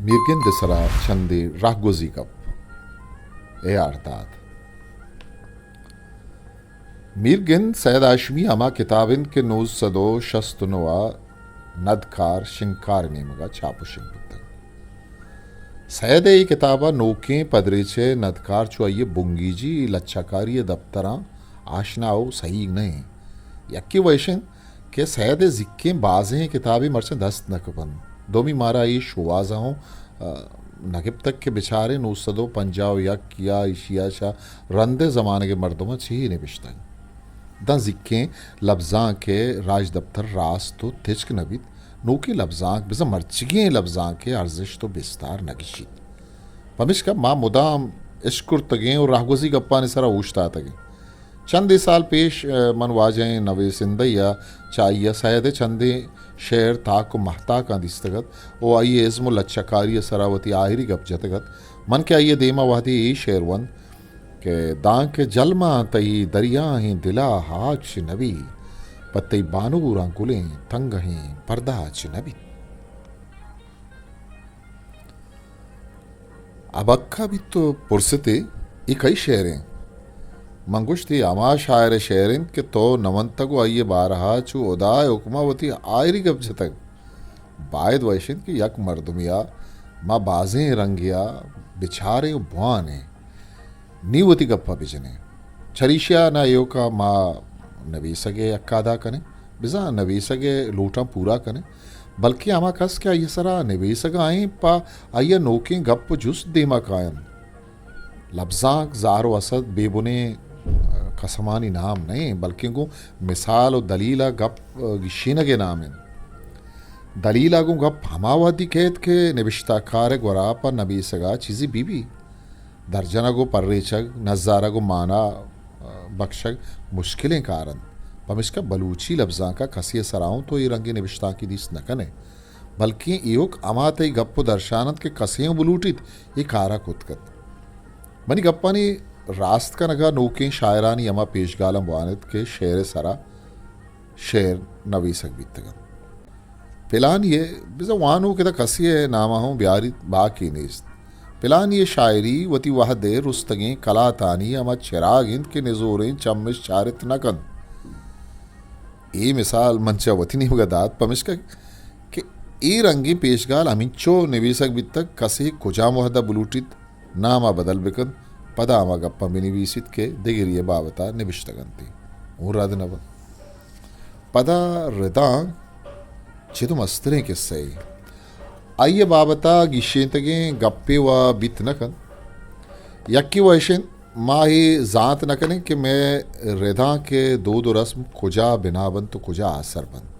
Mirgen de Sara Chandi Rahgozikap Artat. Mirgen Sayed Ashmi Ama Kitabin ke Noz Sado Shastunoa Nadkar Shinkar Nemaga Chapushin Buttan. Sayed E Kitaba Noke Padreche Nadkar Chuaye Bungiji Lachakari Daptara Ashnao Sahi नहीं यक्की वैशन के सैद जिक्के बाजें किताबी merchant दस्त नकबन दोमी मारा ये शुवाजा हूँ Nagib तक के बेचारे नूसदो पंजाब या किया इशिया शाह रंदे ज़माने के मर्दों में छी ने बिश्तन द जिक्के लफ्ज़ां के राज दफ्तर रास तो तिचक नबित नूकी लफ्ज़ां बिज़ा मर्चिगे लफ्ज़ां के अर्जिश तो बिस्तार नगिशी पमिश का माँ मुदाम इश्कुर तगें और राहगोजी गप्पा ने सरा ऊश्ता तगें चंद साल पेश मन वाजें नवे सिंधिया चाहिए सैद चंदे शेर ताक महता का दिस्तगत ओ आइए इज़्म लच्छकारी सरावती आहिरी गप जतगत मन के आइए देमा वादी ए शेरवन के दां के जलमा तई दरिया हैं दिला हाच नबी पत्ते बानू रांकुलें तंग हैं पर्दाच नबी अब अक्का भी तो पुरसते ये कई शेरें मंगुश्ती अमा शायर शेरिन के तो नवंतगो आइए बारहा चू उदाय उकमावती आयरी गप जतक बायद वैशिन की यक मर्दमिया माँ बाजें रंगिया बिछारे बुआने नीवती गप्पा बिजने छरीशिया ना यो का माँ नबी सगे अक्कादा कने बिजा नबी सगे लूटा पूरा कने बल्कि आमा कस क्या ये सरा नबी सगा आए पा आइया नोके गप जुस देमा कायन लफ्ज़ाक ज़ारो असद बेबुने कसमानी नाम नहीं बल्कि को मिसाल और दलीला गप गिशीन के नाम है दलीला को गप हमावादी कहत के निबिश्ता कार गोरा पर नबी सगा चीज़ी बीबी दर्जना को पर्रेचक नज़ारा को माना बख्शक मुश्किलें कारण पमिश का बलूची लफ्ज़ा का कसिए सराऊँ तो ये रंगे निबिश्ता की दिस न कने बल्कि योग अमात गप्पो दर्शानत के कसियों बुलूटित ये कारा कुतकत मनी गप्पानी रास्त का नगा नोकें शायरानी अमा पेशगालम वानद के शेर सरा शेर नवी सक बीतगन पिलान ये बिजा वानो के कसिए नामा हूँ ब्यारी बाकी नेस्त पिलान ये शायरी वती वाह दे रुस्तगें कला तानी अमा चिराग इंद के निजोरें चम्मिश चारित नकन ये मिसाल मंचा वती नहीं दात पमिश का कि ए रंगी पेशगाल अमिंचो निवीसक बीतक कसे कुजा मुहदा बुलूटित नामा बदल बिकन पदामा गप्पा बिनिवीसित के दिगिरिये बावता निबिश्तगंती ऊराद नव पदा रिदांग चिदुम अस्त्रें के सही आइए बाबता गिशेंतगे गप्पे व बित नकन यक्की वैशन माही जात नकने कि मैं रिदा के दो रस्म कुजा बिनाबन तो कुजा असर बन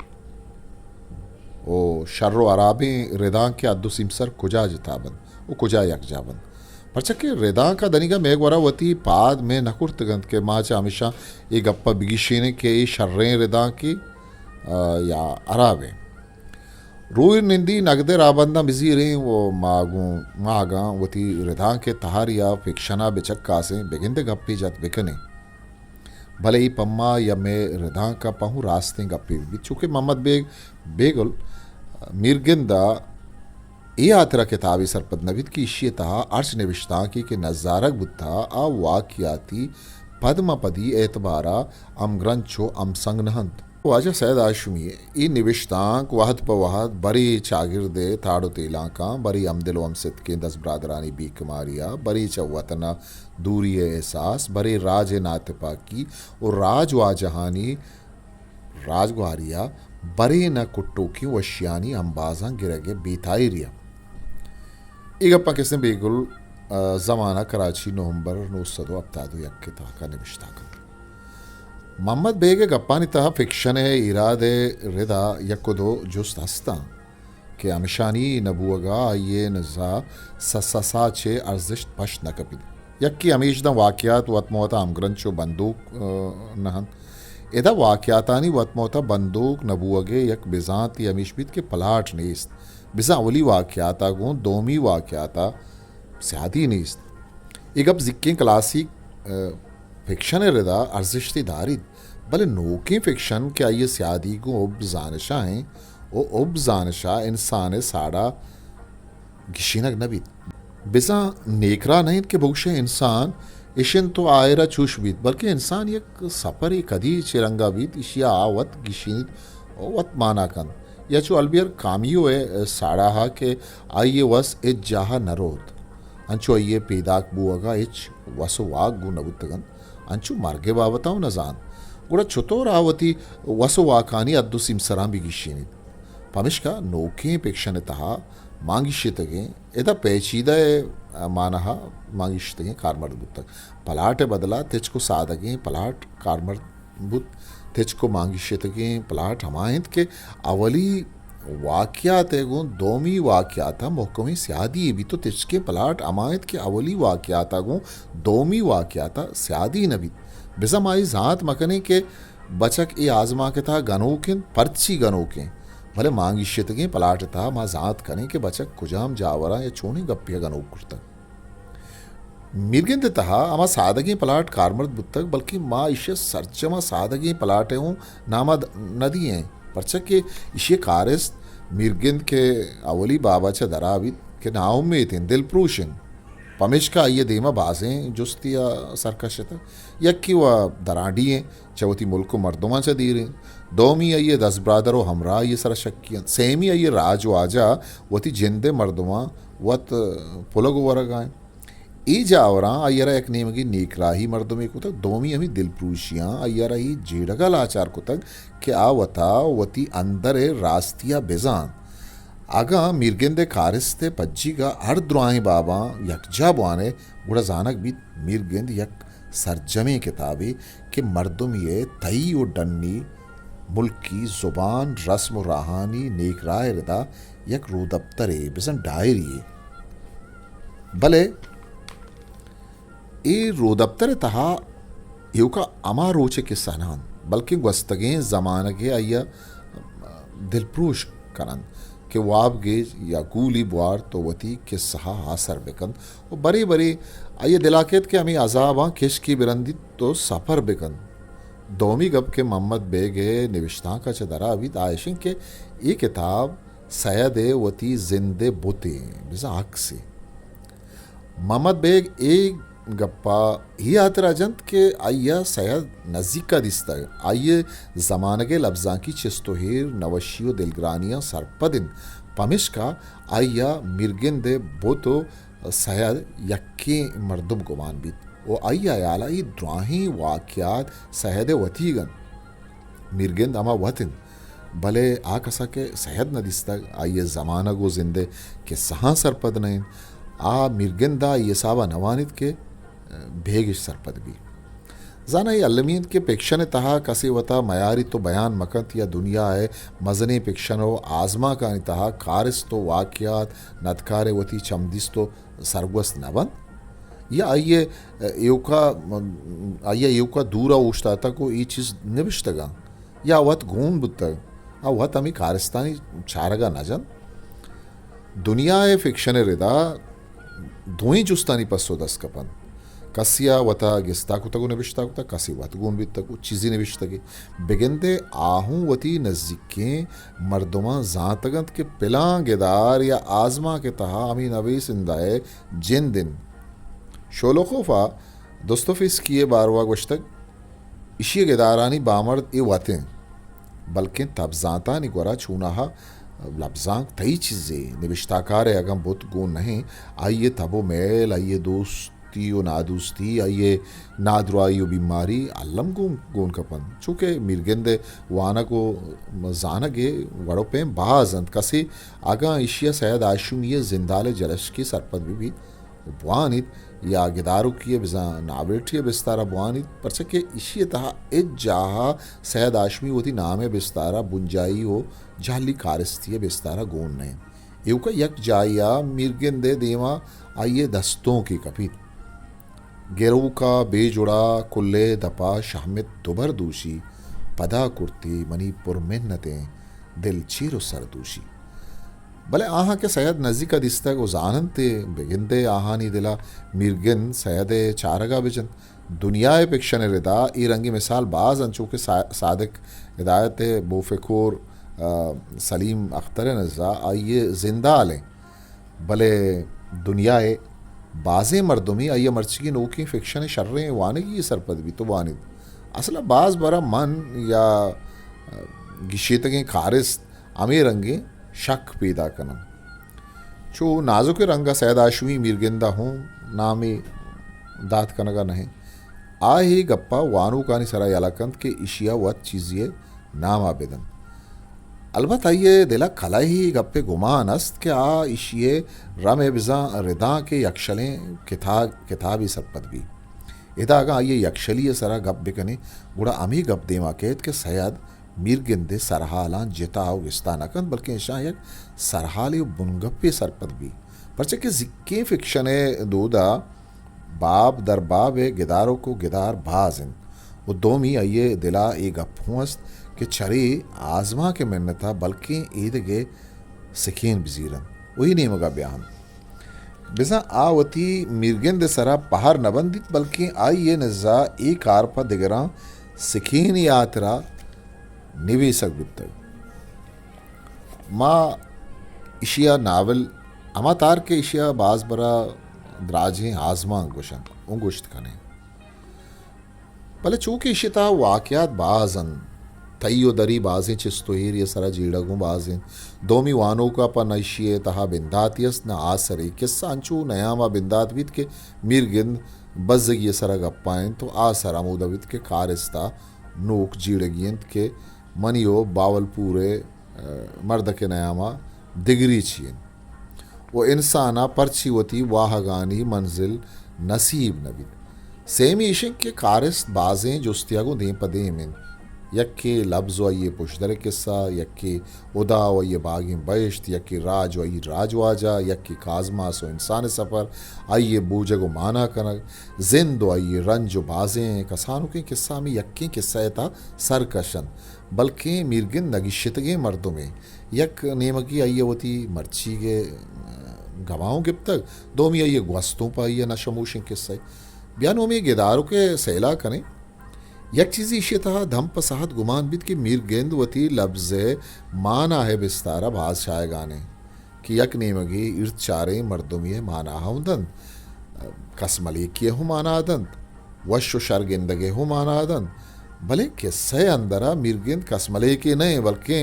ओ शर्रो अराबी रिदा के अद्दु सिमसर कुजा जिताबन वो कुजा यकजाबन परचके रिदा का दनिका मेघ वरा वती पाद में नकुर्त गंत के माचा हमेशा ये गप्पा बिगिशीने के शर्रें रिदा की या अरावे रूई निंदी नगदे राबंदा बिजीरें वो मागा वती रिदा के तहार या फिक्शना बिचक्का से बिगिंदे गप्पी जत बिकने भले ही पम्मा या मैं रिदा का पहूँ रास्ते गप्पी भी चूँकि मोहम्मद बेगुल मीरगिंदा ये आतरा किताबी सरपद नविद की इशियता अर्श निविश्ता की के नज़ारक बुद्धा आ वाकियाती पदमा पदी एतबारा अम ग्रंथो अम संगनहंत वाजा सैद आशमी ई निविश्तांक वाहद पवाहद बरी चागिरदे ताड़ो तेला का बरी अमदिलो अमसित के दस ब्रादरानी बी कुमारिया बरी चवतना दूरी एहसास बरे राज नातपा की और राज वाजहानी राजगुआरिया बरे न कुट्टो की वशियानी अंबाजा गिरगे बीताइरिया इगप्पा किसने बेगुल ज़माना कराची नवंबर 1978 यक्के ताका निविश्ता का मोहम्मद बेगे गप्पानी तहा फिक्शन है इरादे रिदा यकुदो जुस्त हस्ता के अमिशानी नबुअगा ये नज़ा ससा छे अर्जिश पश न कपिद यक्की अमीशदा वाक़यात वतमोता अमग्रंचो बंदूक नहन इदा वाक़यातानी वतमोता बंदूक नबुअगे यक बिजात अमीशबिद के पलाट नेस्त बिजा अवली वाक़याता गो दोमी वाक़याता स्यादी नीस्त इगब जिक्के क्लासिक फिक्शन रिदा अर्जिश्ती दारिद भले नोके फिक्शन के आइए स्यादी को उब जानशा हैं ओ उब जानशा इंसान साड़ा गिशीनक नबीत बिसा नेकरा नहीं के बुगशे इंसान इशन तो आयरा चूश बीत बल्कि इंसान एक सफर ही कदी चिरंगा बीत इशिया आवत गिशीनित वत माना कन या चु अलबियर कामियो है साड़ा हा के आइए वस एज जाहा नरोत अंचु आइए पेदाक बुआगा एच वसो वाग गु नबुतगन अंचु मार्गे बावताऊ नजान गुड़ा चुतोर आवती वसो वाकानी अद्दु सिमसरां बिगिशीनित ಪಮಿಷ್ಕ ನೋಕೆ ಪೇಕ್ಷಣತಃ ಮಾಂಗಿಶ್ಯತೆಗೆ ಎದ ಪೇಚೀದ ಮಾನಹ ಮಾಂಗಿಶ್ಯತೆಗೆ ಕಾರ್ಮಡ್ ಬುತ್ತ ಪಲಾಟೆ ಬದಲ ತೆಚ್ಕೊ ಸಾದಗೆ ಪಲಾಟ್ ಕಾರ್ಮಡ್ ಬುತ್ ತೆಚ್ಕೊ ಮಾಂಗಿಶ್ಯತೆಗೆ ಪಲಾಟ್ ಹಮಾಯಂತ್ के अवली वाक्यात एगो दोमी वाक्यात मोहकमी स्यादी भी तो तिचके पलाट अमायत के अवली वाक्यात गो दोमी वाक्यात स्यादी नबी बिजमाई जात मकने के बचक ए आजमा के था गनोकिन पर्ची गनोके भले मांगिश्यतगे पलाटता मा जात कने के बचक कुजाम जावरा या चोनी गप्पिया गनोक कुर्ता मिर्गिंद तहा अमा सादगी पलाट कारमर्द बुत्तक बल्कि माँ इशे सरचमा सादगी पलाटे हूँ नामा नदी हैं परचक के इशे कारिस्त मिर्गिंद के अवली बाबा च दरावित के नाव में थे दिल प्रूशिंग पमिश्का ये देमा बाजें जुस्तिया सरकशत यक्की व दराडी हैं चवती मुल्क मर्दोमा च दी रहे दोमी अये 10 ब्रादरो हमरा ये सर शक्कियन सेमी अये राज वाजा वती जिंदे मर्दोमा वत पुलग वरगाएं ई जावरा अयरा एक नेमगी नीकराही मर्दों में कुतक दोमी अमी दिल प्रूशियां अयरा ही जेड़गा लाचार कुतक के आवता वती अंदर रास्तिया बेजान आगा मीरगेंदे कारिस्ते पज्जीगा हर द्रुआही बाबा यकजा बुआने गुड़ा जानक भी मीरगेंद यक सरजमे किताबी के मर्दुम ये तई और डन्नी मुल्क की जुबान रस्म राहानी नेक राय रदा यक रू दफ्तरे बिसन डायरी भले ए रू दफ्तर तहा युका अमा रोचे के सनान बल्कि वस्तगे जमानगे अय्या दिलप्रूश करन के वाब गेज या गूली बुआर तो वती के सहा हासर बेकन और बड़े बड़े आइए दिलाकेत के हमें अजाबा किश की बिरंदी तो सफर बेकन दोमी गब के मोहम्मद बेगे निविश्ता का चदरा अभी आयशिन के ये किताब सैयद वती जिंदे बुते बिजा हक से मोहम्मद बेग एक गप्पा ही आतरा जंत के आइया सैयद नज़ीक का दिस्ता आइए ज़माने के लफ्ज़ा की चिस्तोहिर नवशियो दिलग्रानियाँ सरपदिन पमिश का आइया मिर्गिन दे बोतो सैयद यक्के मर्दुम गुमान बीत वो आइया याला ही द्राही वाक्यात सैयद वतीगन मिर्गिन अमा वतिन भले आ कसा के सैयद न दिस्ता आइए ज़माना गो जिंदे के सहा सरपद नहीं आ मिर्गिंदा ये सावा नवानित के भेगिश सरपद भी जाना ये अल्लमीन के पेक्शन तहा कसी वता मयारी तो बयान मकत या दुनिया है मजने पेक्शनो आजमा का नितहा कारिस तो वाक्यात नदकारे वती चमदिस तो सरगस्त नवन या आइए युका दूरा उश्ता को ये चीज़ निविष्टगा या वत घूम बुतग आ वत हमें कारिस्तानी चारगा नजन दुनिया है फिक्शन रिदा धोई जुस्तानी पसो दस कपन कसिया वता गिस्ताकुतगु निविष्टाकुता कसी वतगुन बितगु चीज़ी निविष्टगी बेगंदे आहूं वती नज़दीके मर्दुमा जातगंत के पिला गेदार या आजमा के तहा अमी नवी सिंदाए जिन दिन शोलो खोफा दोस्तोफिस किए बारवा गोश्तक इशी गेदारानी बामर्द ए वातें बल्कि तबजाता निगोरा छूनाहा लफ्जांग तई चीज़ें निविष्टाकार अगम बुत गुण नहीं आइए तबो मेल आइए दोस्ती और नादोस्ती आइए नादरुआई बीमारी अल्लम गुण कपन चूँकि मिर्गेंदे वाना को जानगे वड़ो पे बाजंत कसी आगा इशिया सैयद आशुम ये जिंदाल जलश की सरपद भी बुआनित या गिदारू किए बिजा नावेटिए बिस्तारा बुआनित परचे के इशिया तहा इज जाहा सैयद आशमी वती नामे बिस्तारा बुंजाई हो जाली कारिस्तिय बिस्तारा गोन नहीं युका यक जाया मिर्गिंदे देवा आइए दस्तों की कपित गेरू का बेजुड़ा कुल्ले दपा शामित दुबर दूशी पदा कुर्ती मणिपुर मेहनतें दिल चीरो सरदूशी भले आहा के सैयद नज़ीक दिस्ता को जानते बेगिंदे आहानी दिला मिर्गिन सैयद चारगा बिजन दुनियाए पिक्शन रिदा ई रंगी मिसाल बाज अंचू के सादिक हिदायत बोफिकोर सलीम अख्तर नज़ा आइए जिंदा लें भले दुनियाए बाज़े मर्दमी आइए मर्ची नोकी फिक्शन शर्रें वानगी सरपद भी तो वानिद असल बाज बरा मन या गिशेतगे खारिस अमे रंगे शक पैदा कनन चो नाजुक रंगा सैदाशुई मीरगिंदा हूँ नामे दात कनगा नहीं आ ही गप्पा वानू कानी सरा यालाकंत के इशिया वत चीजिए नाम आबेदन अलबत् आइए दिला खला ही गप्पे गुमान अस्त के आ इशिए रम बिजा रिदा के यक्षलें किताबी सतपत भी इदागा आइए यक्षलीय सरा गप बिकने गुड़ा अमी गप देमा केत के सैयद मीरगिंदे सरहाला जिताव गिस्तानकन बल्कि शायक सरहाली बुनगप्पे सरपत भी परचे के जिक्के फिक्शने दूदा बाब दर बाब गिदारों को गिदार भाजिन वो दोमी आइए दिला ए गफुस्त कि चरी आजमा के मिन्नता बल्कि ईद के सिखीन बजीरन वही नेम का बयान बिजा आवती मिर्गिंद सरा पहाड़ नबंदित बल्कि आई ये नजा एक आरपा दिगरा सिखीन यात्रा निवेशक बुद्ध माँ इशिया नावल अमा तार के इशिया बाज बरा द्राजे आजमा अंगुशन उंगुश्त कने भले चूंकि इशिता वाकयात बाजन तय्यो दरी बाजें चिस्तोहिर ये सरा जीड़गू बाजें दोमी वानों का पन इशिये तहा बिंदातियस न आसरे किस्सा अंचू नयामा बिंदातविद के मीरगिंद बज़्ज़ग ये सरा गप्पाएं तो आसरा मुदविद के कारिस्ता नोक जीड़गियंत के मनियो बावल पूरे मर्द के नयामा दिगरी छियन वो इंसाना परची वती वाहगानी मंजिल नसीब नबी सेमी इशिक के कारिस बाजें जुस्तियागो दें पदे में यक्के लफ्ज़ आइए पुशदर किस्सा यक्के उदा आइए बागी बैश्त यक्के राज आई राजवाजा यक्के काजमा सो इंसान सफ़र आइए बूजगो माना कनक जिंद आइए रंज बाजें कसानों के किस्सा में यक्के किस्सा था सरकशन बल्कि मीरगिन नगिशतगे मर्दों में यक नेमकी आइए होती मर्ची के गवाहों गिब तक दो में आइए ग्वस्तों पर आइए नशमूशिन किस्से बयानों में गिदारों के सैला करें यक चीज़ इशे था धम पसाहत गुमान बिद की मीर गेंद वती लफ्ज़ माना है बिस्तारा भाज शाय गाने कि यक नेमगी इर्द चारे मर्दुमिये माना हूंदन कसमली किए हूँ माना आदंत वशो शर्गिंदगे हूँ माना आदंत भले किस्से अंदरा मीरगिंद कसमले के नहीं बल्कि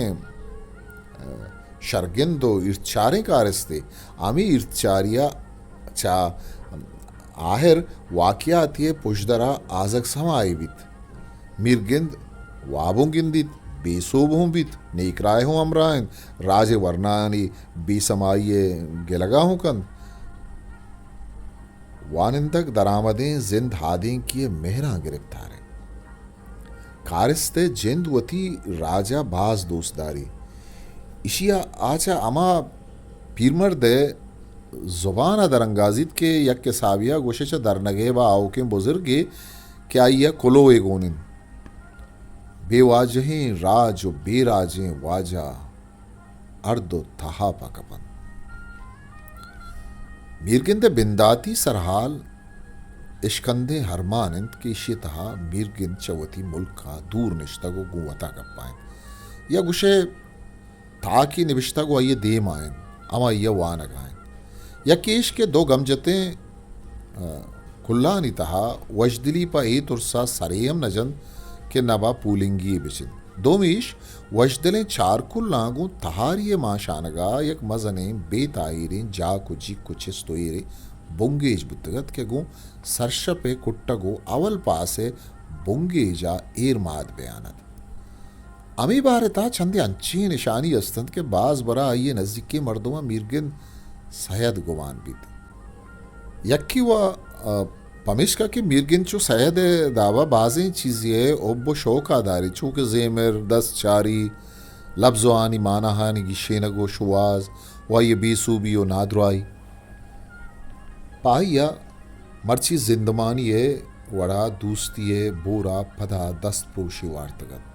शर्गिंदो इर्चारे कारिस्ते आमी इर्चारिया चा आहिर वाकियात ये पुशदरा आजक समाई बित मीरगिंद वाबों गिंदित बेसोबों बित नेकराय हूँ अमराइन राजे वर्नानी बेसमाइये गिलगा हूँ कन वानिंदक दरामदें जिंद हादें किए मेहरा गिरफ्तार कारिस्ते जिंद वती राजा बाज दोस्तदारी इशिया आचा अमा पीरमर दे जुबान दरंगाजित के यक के साविया गोशेच दरनगे व आओ के बुजुर्गे क्या यह कोलो एगोनिन बेवाजहें राज बेराजें वाजा अर्दो तहा पाकपन मीरगिंद बिंदाती सरहाल इश्कंदे हरमानंद के इशितहा मीरगिंद चवती मुल्क का दूर निश्ता को गुवता कप्पाएं या गुशे ताकि निविश्ता को आइए देम आयन अमा यह वान अगाएं या केश के दो गमजतें कुल्लानी तहा वजदिली पा ए तुरसा सरेयम नजन के नबा पूलिंगी बिचिन दो मीश वजदलें चार कुल्लागू तहारिये माशानगा यक मजने बेताइरें जा कुजी कुछ स्तोइरे बुंगेज बुतगत के गो सरशपे कुट्टगो अवल पासे बुंगेजा एर माद बयानत अमी बारता छंदे अंची निशानी अस्तंत के बाज बरा आइए नजदीकी मर्दों मीरगिन सैयद गुमान बीत यक्की व पमिश्का की मीरगिन चो सैयद दावा बाजें चीज़ें ओब्बो शौकादारी चूँकि जेमर दस चारी लफ्ज़वानी मानाहानी गिशेनगो शुवाज व ये बेसूबी व नादराई पाहिया मर्ची जिंदमानी वड़ा दूस्ती बोरा पदा दस्त प्रोशी वार्तगत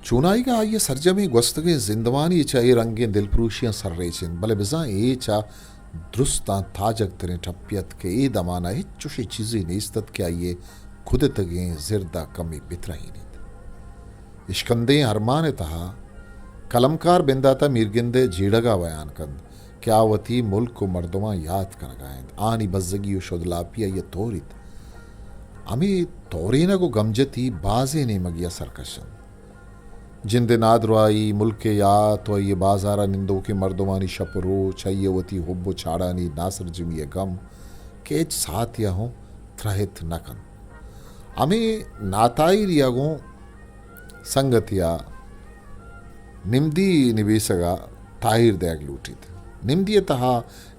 चुनाई का आइए सरजमी गुस्तगे जिंदवानी चाहे रंगे दिलप्रूशियाँ सर्रेचिन भले बिजा ए चा दुरुस्ता ताजक तरे टप्पियत के ए दमाना हिच्चुशी चीज़ें नेस्तत के आइए खुद तगे जिरदा कमी बितरही नीत इश्कंदे हरमान तहा कलमकार बिंदाता मीरगिंदे जीड़गा बयान कंद क्या वती मुल्क को मर्दमा याद कर गायन आनी बज्जगी शुदलापिया ये तोरित अमी तोरीना को गमजती बाजे ने मगिया सरकशन जिंदे नादराई मुल्क के या तो ये बाजारा निंदो के मर्दमानी शपरो चाहिए वती हुब्बो छाड़ानी नासर जिमिए गम केच साथ या हो त्रहित नकन अमी नाताई रियागो संगतिया निम्दी निवेशगा ताहिर दैग लूटित निम्दी तहा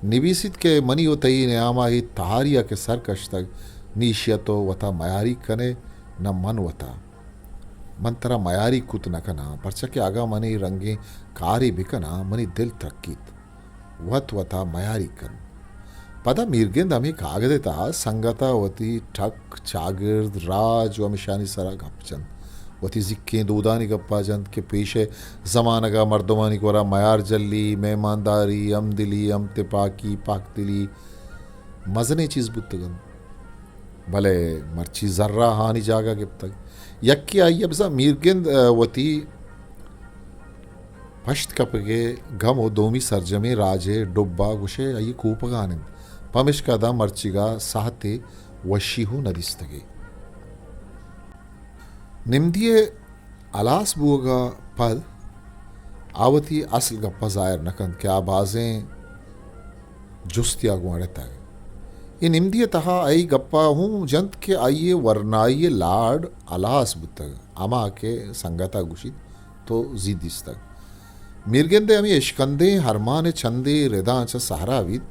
निवेशित के मनी होतई ने आमा ही तहारिया के सरकश तक नीशियतो वता मयारी कने न मन वता मंतरा मयारी कुत नकना परचके आगा मनी रंगे कारी बिकना मनी दिल त्रक्कीत वत वता मयारी कन पदा मीरगेंद अमी कागदेता संगता वती ठक चागिर्द राज वमिशानी सरा गपचंद वती जिक्के दूदानी गप्पाजंद के पेशे जमानगा मर्दमानी कोरा मयार जल्ली मेहमानदारी अम दिली अम तिपाकी पाक दिली मजने चीज बुत्तगन भले मर्ची जर्रा हानि जागा गिब तक यक्की आई अब मीरगेंद वती पश्त कपगे गम दोमी सरजमे राजे डुब्बा गुशे आई कूपगानिंद पमिश्कदा मर्चिगा साहते वशीहु नदिस्तगे निम्दिये अलास बुगा पद आवती असल गप्पा जायर नकन क्या बाजें जुस्तिया गुआड़ता है ये निम्दिये तहा आई गप्पा हूँ जंत के आइए वरनाइये लाड अलास बुतग अमा के संगता गुशित तो जीदिस्तग मिर्गेंदे अमी इश्कंदे हरमाने चंदे रेदांचा सहाराविद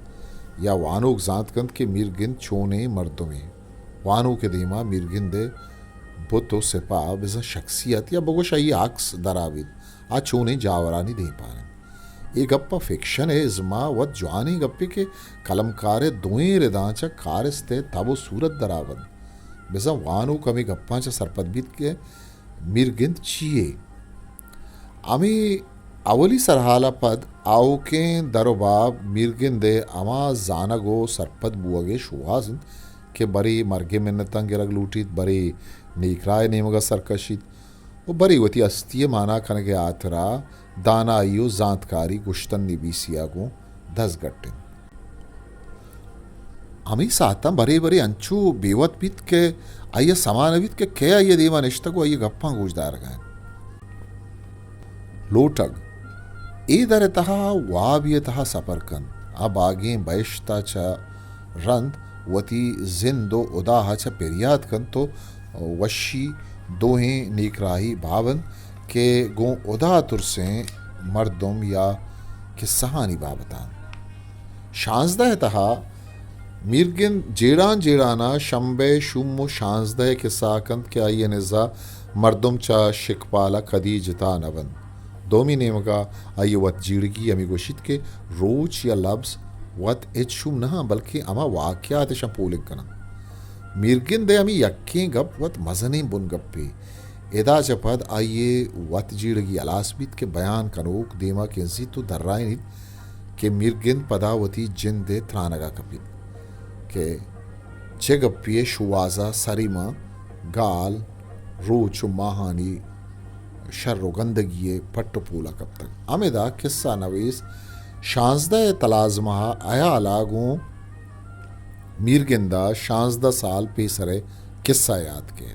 या वानोक जातकंद के मिर्गिंद चोने मर्दों में वानों के दीमा मिर्गिंदे बुतो सेपा बिजा शख्सियत या बगोशाई आक्स दराविद आ चोने जावरानी दे पाने ये गप्पा फिक्शन है इज़मा वत जवानी गप्पे के कलमकारे दोएं रेदांचा कारस्ते तबो सूरत दरावद बिजा वानों कमी गप्पांचा सरपदबित के मिर्गिंद चिये अमी अवली सरहाला पद आओके दरोबाब मिर्गिंदे अमा जानगो सरपद बुअगे शुवाजन के बरी मर्गे मिन्नतंग गिरग लूटित बरी नीकराय नेमगा सरकशित वो बरी वती अस्तिय माना कनगे आतरा दाना आयु जांतकारी गुश्तन निबीसिया को दस गट्टिन अमी साता बरे बरे अंचू बेवत बीत के आइए समानवित के आइए देवा निष्ठा को आइए गप्पा गुजदार गए लोटग इधर तहा वाबिय तहा सफरकन अब आगे बैशता च रंद वती जिंदो उदाहा च पेरियाद कन तो वशी दोहें नीकराही भावन के गो उदा तुरसे मर्दुम या किस्साहानी बाबतान शांजदा तहा मिर्गिन जेड़ान जेड़ाना शंबे शुम्मो शांजदा किस्साकंद के आइए निजा मर्दुम चा शिकपाला कदी जिता नवन दोमी नेमगा आइए वत जीड़गी अमी गोशित के रोच या लब्स वत एच शुम नहा बल्कि अमा वाक्यात शंपोलिक कना मिर्गिन दे अमी यक्के गप वत मजने बुन गप्पे एदा चपद आइए वत जीड़गी अलासबित के बयान कनोक देमा के जी तो दर्राइनित के मिर्गिन पदावती जिन दे त्रानगा कपित के चे गप्पिए शुवाजा सरीमा गाल रोच माहानी शर्रो गंदगी पट्ट पूला कब तक अमेदा किस्सा नवीस शांजदा तलाजमा आया लागू मीरगिंदा शांजदा साल पेसरे किस्सा याद के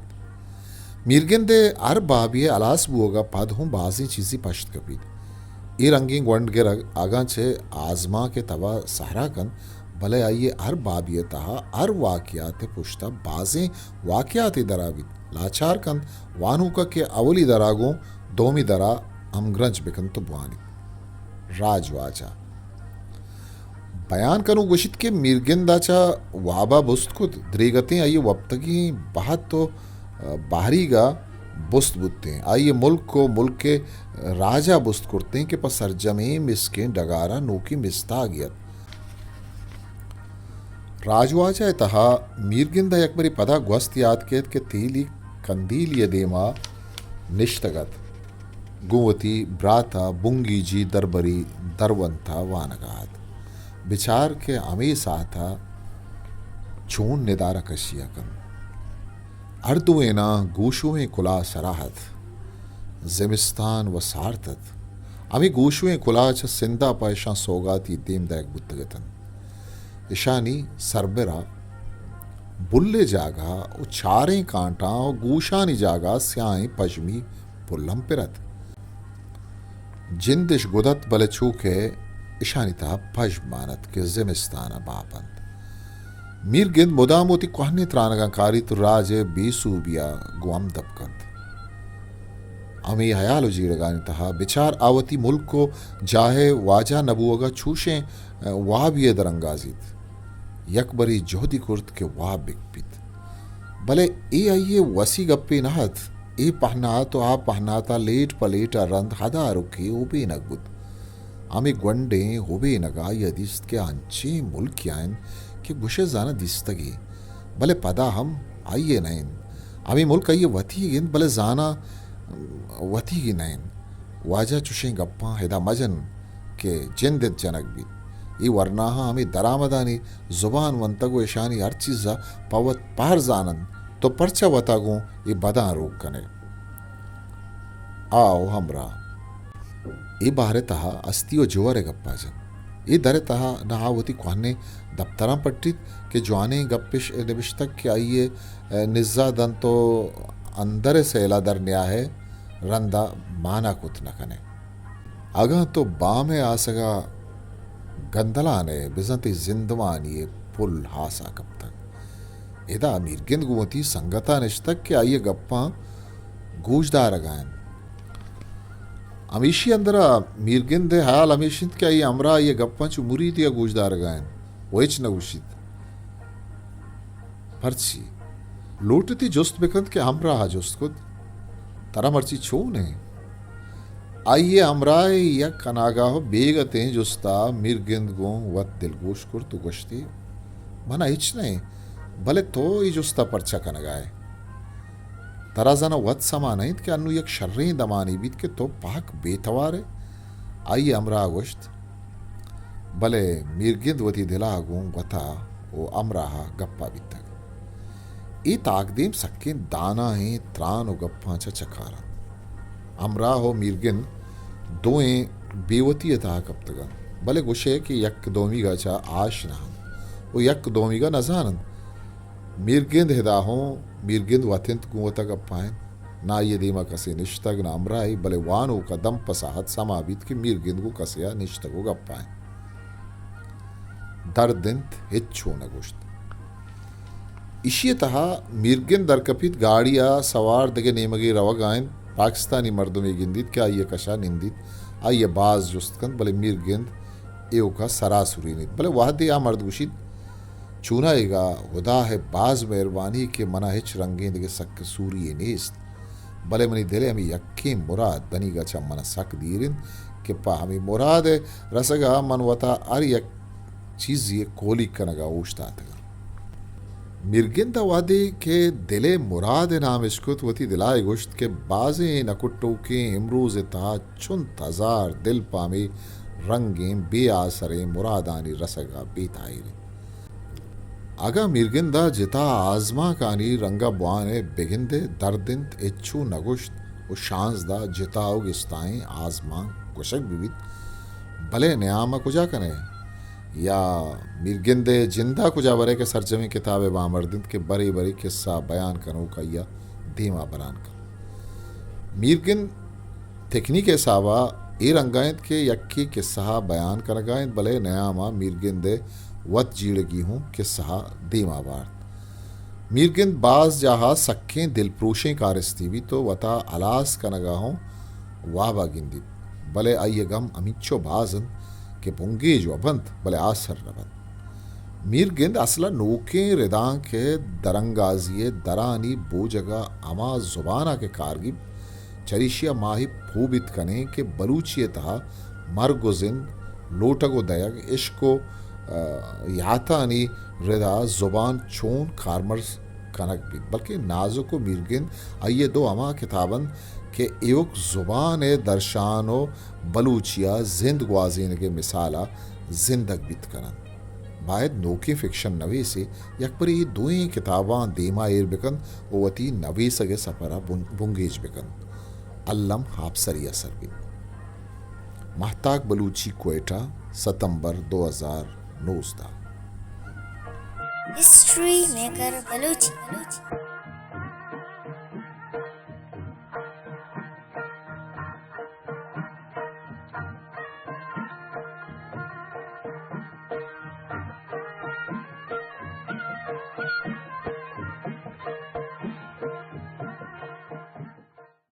मीरगिंदे अर बाबिये अलास बुओगा पद हूँ बाजी चीज़ी पश्त कपीद ये रंगी ग्वंड गे आगा चे आजमा के तवा सहरा कन भले आइए हर बाबिये तहा हर वाकियात पुश्ता बाजें वाकियात दराविद लाचार कन वानुका के अवली दरागों दोमी दरा अमग्रंज बिकन तो बुआनी राजवाचा बयान कनु गुशित के मिर्गिंदाचा वाबा बुस्त खुद द्रेगते आइए वक्तगी बहुत तो बाहरीगा बुस्त बुत्ते आइए मुल्क को मुल्क के राजा बुस्त करते हैं कि पस सरजमे मिसके डगारा नोकी मिस्ता गियत राजवाचा तहा मीरगिंदा यकबरी पदा ग्वस्त याद के तेली कंदील ये देमा निष्ठगत गुवती ब्राता बुंगी जी दरबरी दरवंता वानगात बिचार के अमेसा था चून निदारा कशिया कन अर्दुएना गोशुएं कुला सराहत जिमिस्तान व सारतत आमी गोशुएं कुलाच सिंधा पायशा सोगाती देमदायक बुद्धगतन इशानी सरबरा बुल्ले जागा उ चारें कांटा और गूशानी जागा स्याई पश्मी पुल्लम पिरत जिंदिश गुदत बले चूके इशानिता पश्मानत के जिमिस्ताना बापंत मीर गिंद मुदामोती कोहनी त्रानगाकारी तो राजे बेसूबिया गुआम दबकंत अमी हयालो जीड़गानी तहा बिचार आवती मुल्क को जाहे वाजा नबुअगा छूशें वाह भी दरंगाजीत यकबरी जोहदी कुर्त के वाह बिकपित भले ए आइए वसी गप्पे नहत ए पहना तो आ पहनाता लेट पलेटा रंद हदा रुके उबे नगबुद आमी ग्वंडे होबे नगा यदिस्त के अंचे मुल्क यान के गुशे जाना दिस्तगी भले पदा हम आइए नैन आमी मुल्क आइए वती गिन भले जाना वती गी नैन वाजा चुशें गप्पा हेदा मजन के जिंदित जनक भी ये वरनाहा हमें दरामदानी जुबान वंतगो ईशानी हर चीज़ा पवत पार जानन तो परचा वतागो ये बदा रोक कने आओ हमरा ये बाहरे तहा अस्तियो जोरे गप्पा जन ये दरे तहा नहावती कोहने दफ्तरा पट्टी के जवाने गप्पिश निबिश्तक के आइए निज़्ज़ा दन तो अंदर से एला दर न्या है रंदा माना कुत न कने अगा तो बामे आसगा गंदलाने बिजंती जिंदवानी पुल हासा कब तक इदा अमीर गिंद गुमती संगता निश्तक के आइए गप्पा गूजदार गायन अमीशी अंदरा मीर गिंद हाल अमीशित के आइए अमरा ये गप्पा चु मुरीद या गूजदार गायन वैच न उशित परची लोटती जुस्त बिकंद के हमरा हा जुस्त खुद तरा मर्ची छो ने आइए अमराय या कनागाहो बेगते जुस्ता मीर गिंद गो वत दिलगोश कुर तु गश्ती मना इच नहीं भले तो ये जुस्ता परचा कनगाए तराजाना वत समा नहीं कि अन्नु एक शर्रे दमानी बीत के तो पाक बेतवारे आइए अमरा गोश्त भले मीर गिंद वती दिला गो वता वो अमराहा गप्पा बीतक ई ताकदीम सक्के दाना है त्रान व गप्पा चखारा अमरा हो मीरगिन दोएं बेवती था कब तक भले गुशे कि यक दोमी गा चा आश ना वो यक दोमी गा नजानन मीरगिंद हिदा हो मीरगिंद वतिंत कुवता कब पाएं ना ये दीमा कसे निश्तग ना अमराई भले वानो का दम पसाहत समाबित कि मीरगिंद को कसिया निश्तगो गप पाएं दर्दिंत हिच्छो न गुश्त इशिये तहा मीरगिंद दरकपित गाड़िया सवार दगे नेमगे रवगायन पाकिस्तानी मर्दों में गिंदित क्या ये कशा निंदित आइए बाज जुस्तकंद भले मीर गिंद एव का सरासुरी नित भले वाह दे आ मर्द गुशित चूनाएगा खुदा है बाज मेहरबानी के मना हिच रंगेंद के सक सूरी नेस्त भले मनी दिले हमें यक्के मुराद बनी गा चा मना सक दीरिन के पा हमें मुराद है रसगा मनवता अर यक चीज ये कोली कनगा उश्ता था मिर्गिंद वादे के दिले मुराद नाम इश्कुत वती दिलाए गुश्त के बाजे नकुट्टो के इमरूज ता चुन तजार दिल पामे रंगें बे आसरे मुरादानी रसगा बेताइरे आगा मिर्गिंदा जिता आजमा कानी रंगा बुआने बिगिंदे दर्दिंत इच्छू नगुश्त उ शांसदा जिताओ गिस्ताएं आजमा गुशक विविध भले न्यामा कुजा कने या मिर्गिंदे जिंदा कुजा बरे के सरजमी किताब बामर्दिंद के बरी बरी किस्सा बयान करो का या धीमा बरान का मिर्गिंद तकनीक के सावा ए रंगायत के यक्की किस्सा बयान कर गायत भले नयामा मिर्गिंदे वत जीड़गी हूँ किस्सा धीमा बार मिर्गिंद बाज जहा सक्कें दिलप्रोशें कारस्ती भी तो वता अलास का नगाहों वाबा गिंदी भले आइए गम अमिच्छो बाजन के पुंगे जो अबंत भले आसर रबंत मीर गिंद असला नोके रिदां के दरंगाजिए दरानी बो जगह अमा जुबाना के कारगिब चरिशिया माही फूबित कने के बलूचिए तहा मरगुजिन लोटगो दयग इश्को यातानी रिदा जुबान चोन कारमर कनक भी बल्कि नाजुको मीर गिंद आइए दो अमा किताबन के एवक जुबान दर्शानो बलूचिया जिंद ग्वाजीन के मिसाला जिंदग बित करन बायद नोकी फिक्शन नवे से यक पर ये दोएं किताबां देमा एर बिकन ओवती नवे सगे सफरा बुंगेज बिकन अल्लम हापसरी असर भी महताग बलूची, क्वेटा, सितंबर 2019. History maker Balochi.